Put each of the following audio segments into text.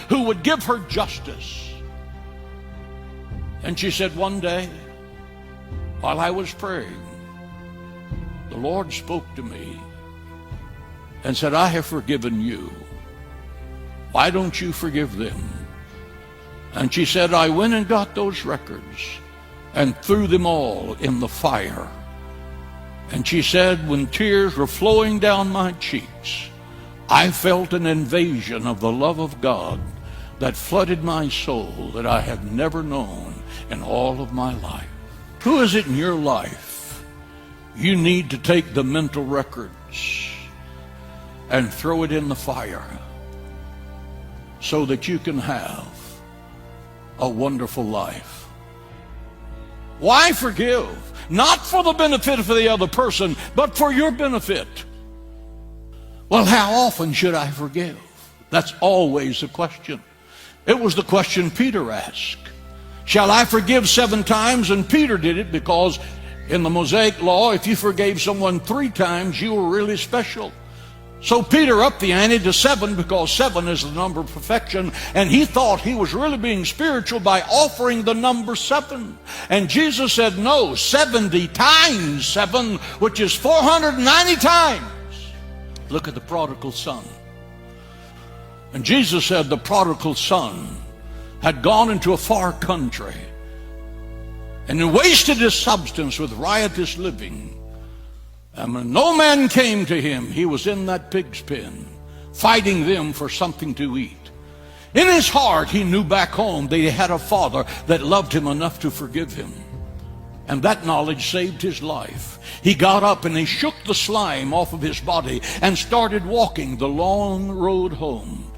who would give her justice. And she said, one day, while I was praying, the Lord spoke to me and said, I have forgiven you. Why don't you forgive them? And she said, I went and got those records and threw them all in the fire. And she said, when tears were flowing down my cheeks, I felt an invasion of the love of God that flooded my soul that I have never known in all of my life. Who is it in your life you need to take the mental records and throw it in the fire so that you can have a wonderful life? Why forgive? Not for the benefit of the other person, but for your benefit. Well, how often should I forgive? That's always the question. It was the question Peter asked. Shall I forgive 7 times? And Peter did it because in the Mosaic law, if you forgave someone 3 times, you were really special. So Peter upped the ante to 7 because 7 is the number of perfection, and he thought he was really being spiritual by offering the number 7. And Jesus said, no, 70 times 7, which is 490 times. Look at the prodigal son. And Jesus said the prodigal son had gone into a far country and had wasted his substance with riotous living. And when no man came to him, he was in that pig's pen, fighting them for something to eat. In his heart, he knew back home that he had a father that loved him enough to forgive him. And that knowledge saved his life. He got up and he shook the slime off of his body and started walking the long road home.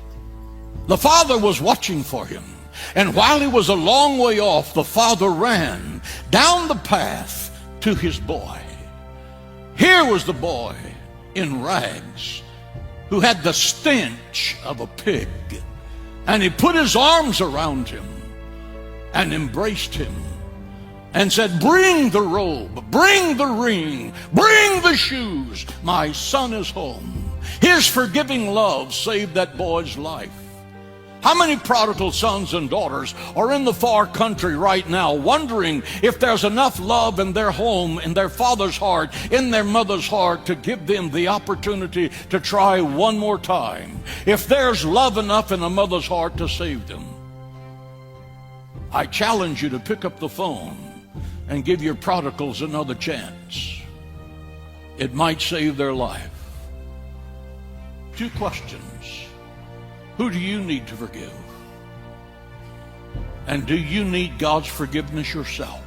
The father was watching for him. And while he was a long way off, the father ran down the path to his boy. Here was the boy in rags who had the stench of a pig. And he put his arms around him and embraced him and said, bring the robe, bring the ring, bring the shoes. My son is home. His forgiving love saved that boy's life. How many prodigal sons and daughters are in the far country right now wondering if there's enough love in their home, in their father's heart, in their mother's heart to give them the opportunity to try one more time? If there's love enough in a mother's heart to save them. I challenge you to pick up the phone and give your prodigals another chance. It might save their life. 2 questions. Who do you need to forgive? And do you need God's forgiveness yourself?